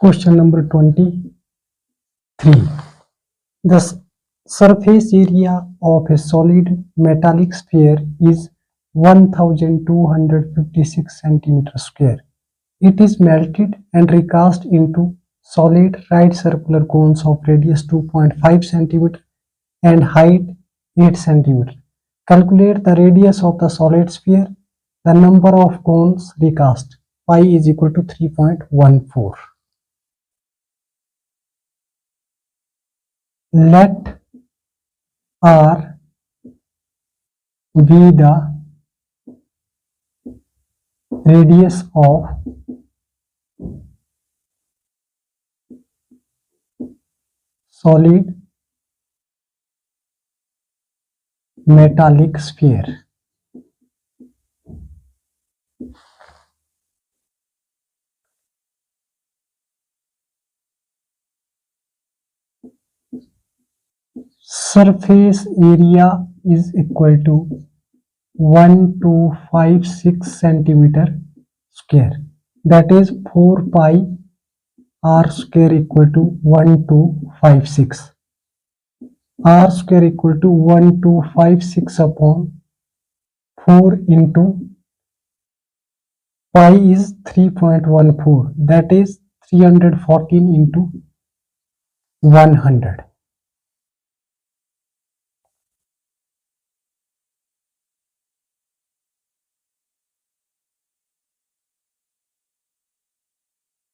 Question number 23. The surface area of a solid metallic sphere is 1256 centimeter square. It is melted and recast into solid right circular cones of radius 2.5 centimeter and height 8 centimeter. Calculate the radius of the solid sphere. The number of cones recast. Pi is equal to 3.14. Let R be the radius of solid metallic sphere. Surface area is equal to 1256 centimeter square. That is 4 pi r square equal to 1256. R square equal to 1256 upon 4 into pi is 3.14. That is 314 into 100.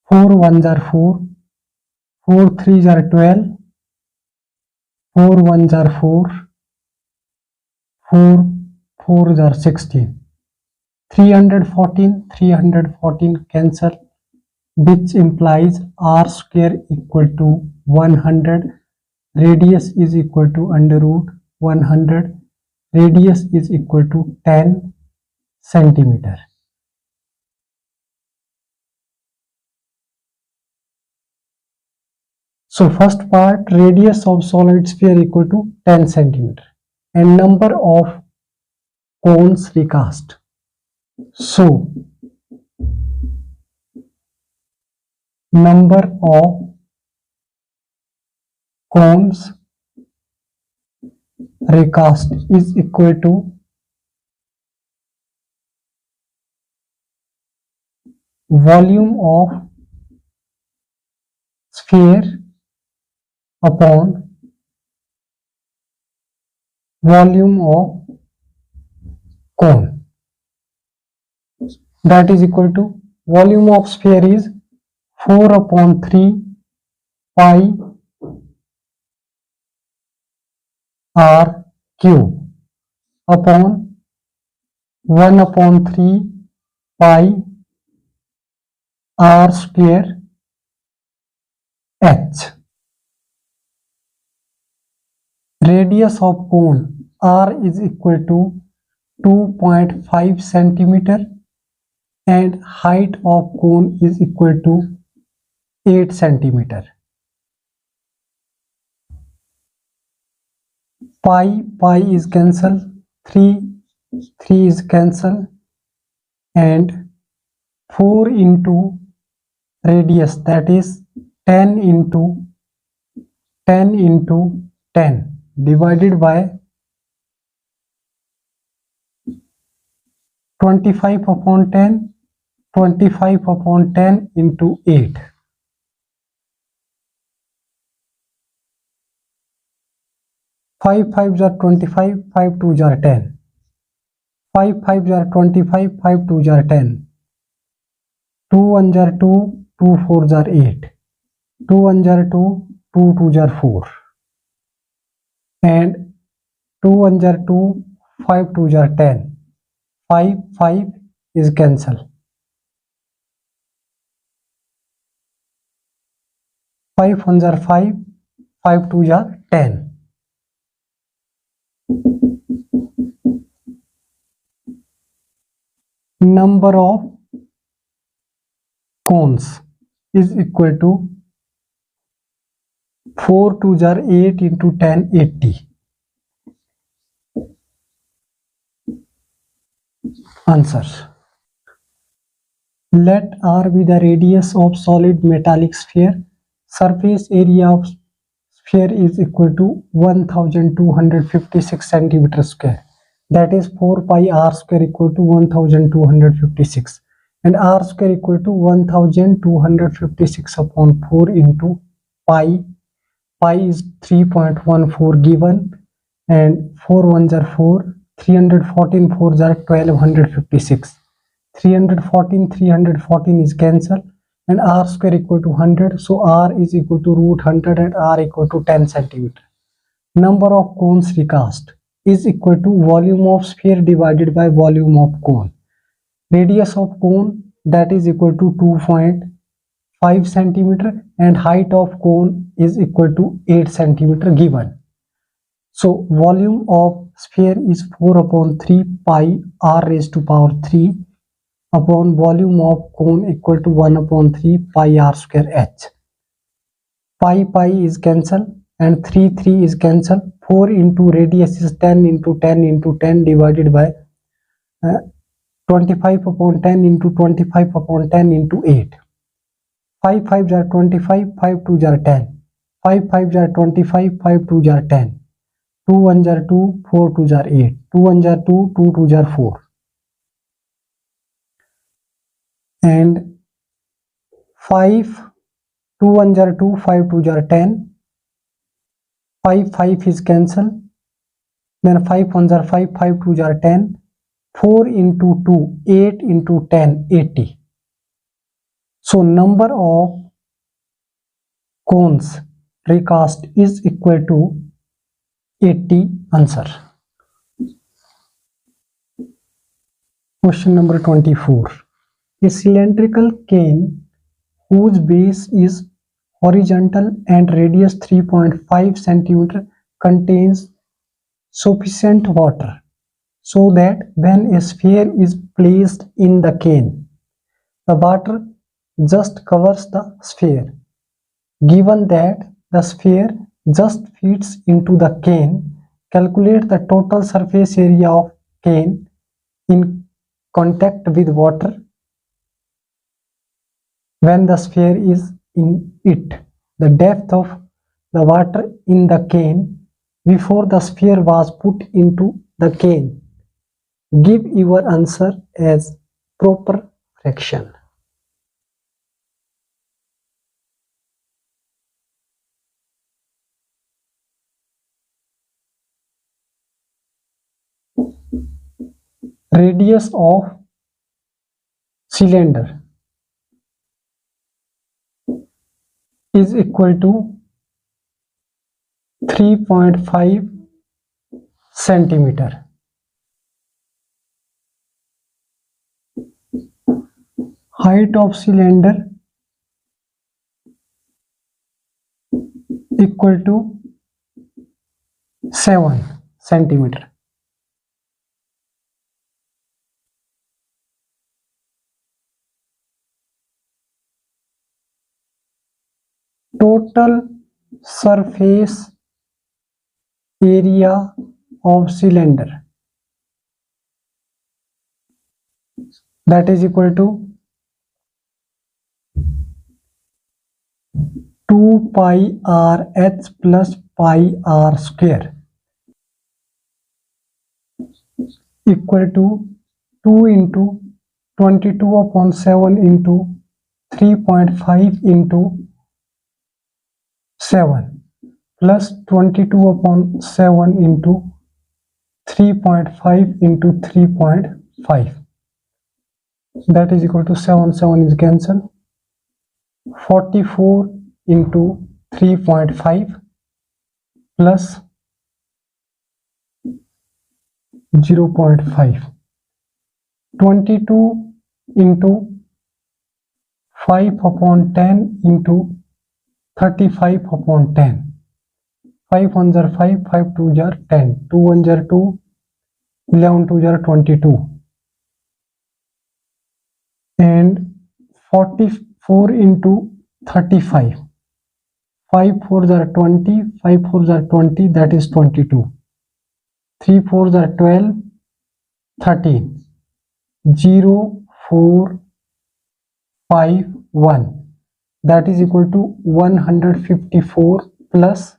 Four ones are 4, 4 threes are 12, 4 ones are 4, 4 fours are 16. 314 cancel, which implies r square equal to 100, radius is equal to under root 100, radius is equal to 10 centimeter. So first part, radius of solid sphere equal to 10 centimeter and number of cones recast. So number of cones recast is equal to volume of sphere upon volume of cone. That is equal to volume of sphere is 4 upon 3 pi r cube upon 1 upon 3 pi r square h. Radius of cone r is equal to 2.5 centimeter and height of cone is equal to 8 centimeter. Pi is cancelled, 3 is cancelled, and 4 into radius, that is 10 into 10 divided by 25 upon 10 into 8. 5 5s are 25, 5 2s are 10. 5 5s are 25, 5 2s are 10. 2 1s are 2, 2 4s are 8. 2 1s are 2, 2 2s are 4. And 2 1s are 2, 5 2s are 10. 5 is cancelled. 5 1s are 5, 5 2s are 10. Number of cones is equal to 4 2s are 8 into 10, 80. Answers. Let r be the radius of solid metallic sphere. Surface area of sphere is equal to 1256 centimeter square. That is 4 pi r square equal to 1256, and r square equal to 1256 upon 4 into pi. Pi is 3.14 given, and 4 ones are 4, 314 4s are 1256. 314 is cancelled, and r square equal to 100, so r is equal to root 100 and r equal to 10 centimeter. Number of cones recast is equal to volume of sphere divided by volume of cone. Radius of cone, that is equal to 2.5 centimeter, and height of cone is equal to 8 centimeter given. So volume of sphere is 4 upon 3 pi r raised to power 3 upon volume of cone equal to 1 upon 3 pi r square h. Pi is cancelled, and 3 is cancelled. 4 into radius is 10 into 10 into 10 divided by 25 upon 10 into 25 upon 10 into 8. 5 5s are 25, 5 2s are 10. 5 5s are 25, 5 2s are 10. 2 1s are 2, 4 2s are 8. 2 1s are 2, 2 2s are 4. And 5, 2 1s are 2, 5 2s are 10. 5 is cancelled. Then 5 1s are 5, 5 2s are 10. 4 into 2, 8 into 10, 80. So number of cones recast is equal to 80. Answer. Question number 24. A cylindrical cane whose base is horizontal and radius 3.5 centimeter contains sufficient water so that when a sphere is placed in the cane, the water just covers the sphere. Given that the sphere just fits into the cane, calculate the total surface area of cane in contact with water when the sphere is in it. The depth of the water in the cane before the sphere was put into the cane. Give your answer as proper fraction. Radius of cylinder is equal to 3.5 centimeter. Height of cylinder equal to 7 centimeter. Total surface area of cylinder, that is equal to 2 pi r h plus pi r square equal to 2 into 22 upon 7 into 3.5 into 7 plus 22 upon 7 into 3.5 into 3.5, that is equal to 7 is cancelled. 44 into 3.5 plus 0.5. 22 into 5 upon 10 into 35 upon 10. 5 1s are 5, 5 2s are 10, 2 1s are 2, 11 2s are 22, and 44 into 35. 5 4s are 20, 5 4s are 20, that is 22. 3 4s are 12, 13. 0 4 51, that is equal to 154 plus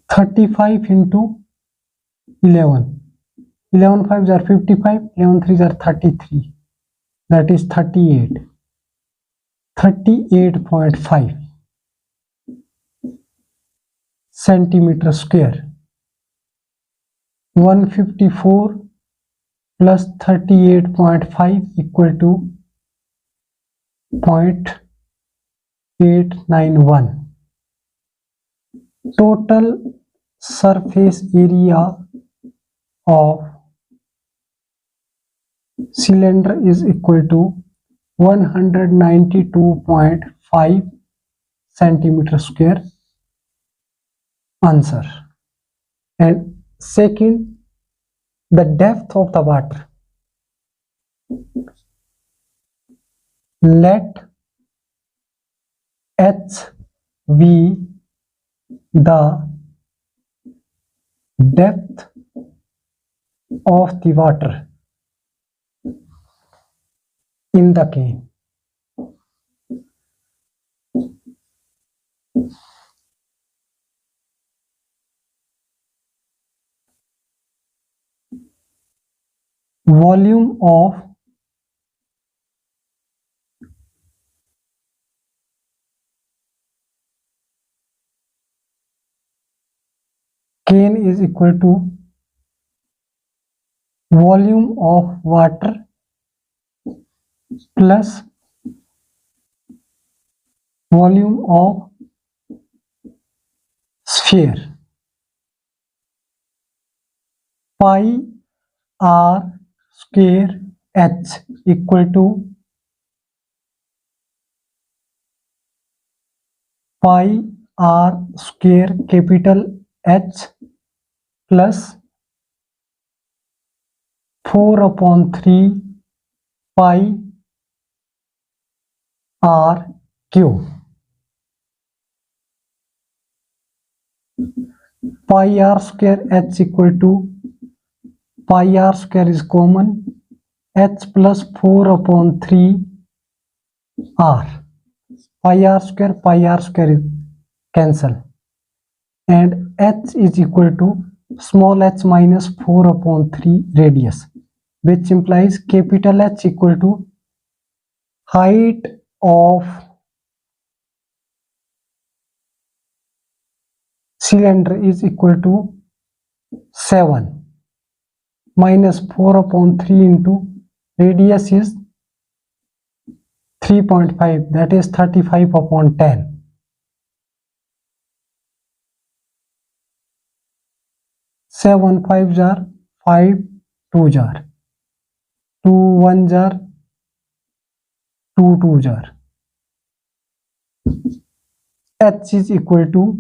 35 into 11. 11 5s are 55, 11 3s are 33, that is 38. 38.5 centimeter square. 154 plus 38.5 equal to 0.891. Total surface area of cylinder is equal to 192.5 centimeter square. Answer. And second, the depth of the water. Let H be the depth of the water in the cane. Volume of cane is equal to volume of water plus volume of sphere. Pi r square h equal to pi r square capital H plus 4/3 pi r cube. Pi r square h equal to pi r square is common, h plus 4/3 r. Pi r square is cancel, and h is equal to small h minus 4/3 radius, which implies capital H equal to height of cylinder is equal to 7 minus 4/3 into radius is 3.5, that is 35/10. 7 5s are 5, 2s are 2, 1s are 2, 2s are. H is equal to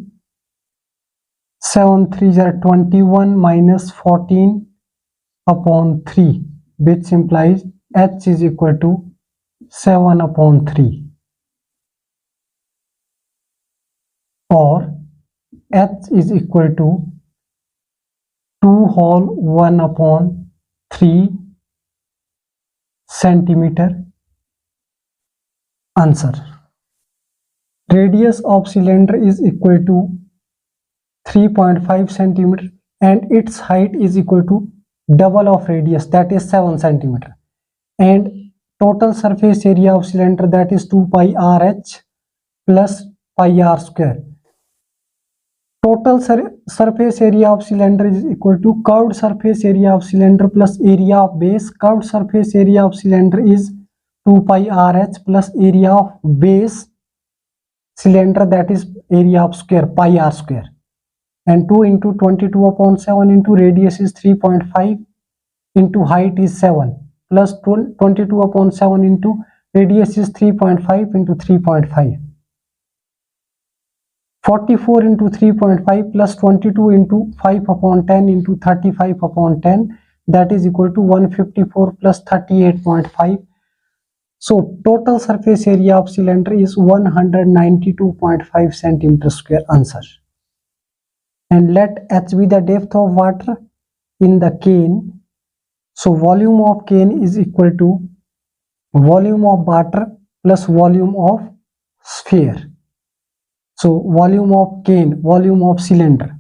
7 3s are 21 minus 14/3, which implies H is equal to 7/3, or H is equal to 2 whole 1/3 centimeter. Answer. Radius of cylinder is equal to 3.5 centimeter and its height is equal to double of radius, that is 7 centimeter, and total surface area of cylinder, that is 2 pi r h plus pi r square. Total surface area of cylinder is equal to curved surface area of cylinder plus area of base. Curved surface area of cylinder is 2 pi r h plus area of base cylinder, that is area of square pi r square, and 2 into 22/7 into radius is 3.5 into height is 7 plus 22/7 into radius is 3.5 into 3.5. 44 into 3.5 plus 22 into 5/10 into 35/10, that is equal to 154 plus 38.5. So total surface area of cylinder is 192.5 centimeter square. Answer. And let H be the depth of water. in the cane. So volume of cane is equal to volume of water plus volume of sphere. So volume of cane, volume of cylinder,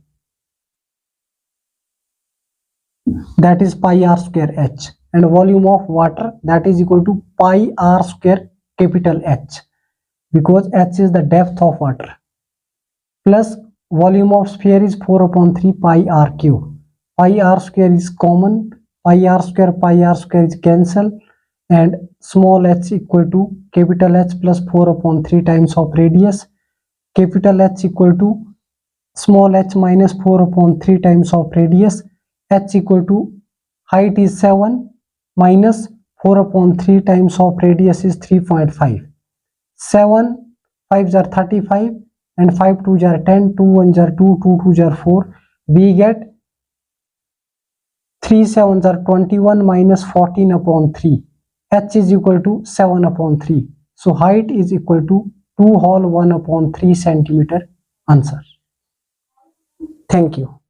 that is pi r square h, and volume of water, that is equal to pi r square capital H, because H is the depth of water, plus volume of sphere is 4 upon 3 pi r cube. Pi r square is common, pi r square is cancel, and small h equal to capital H plus 4 upon 3 times of radius. Capital H equal to small h minus 4 upon 3 times of radius. H equal to height is 7 minus 4 upon 3 times of radius is 3.5. 7 5s are 35 and 5 2s are 10, 2 1s are 2, 2 2s are 4. We get 3 7s are 21 minus 14 upon 3. H is equal to 7 upon 3. So height is equal to 2 whole 1 upon 3 centimeter. Answer. Thank you.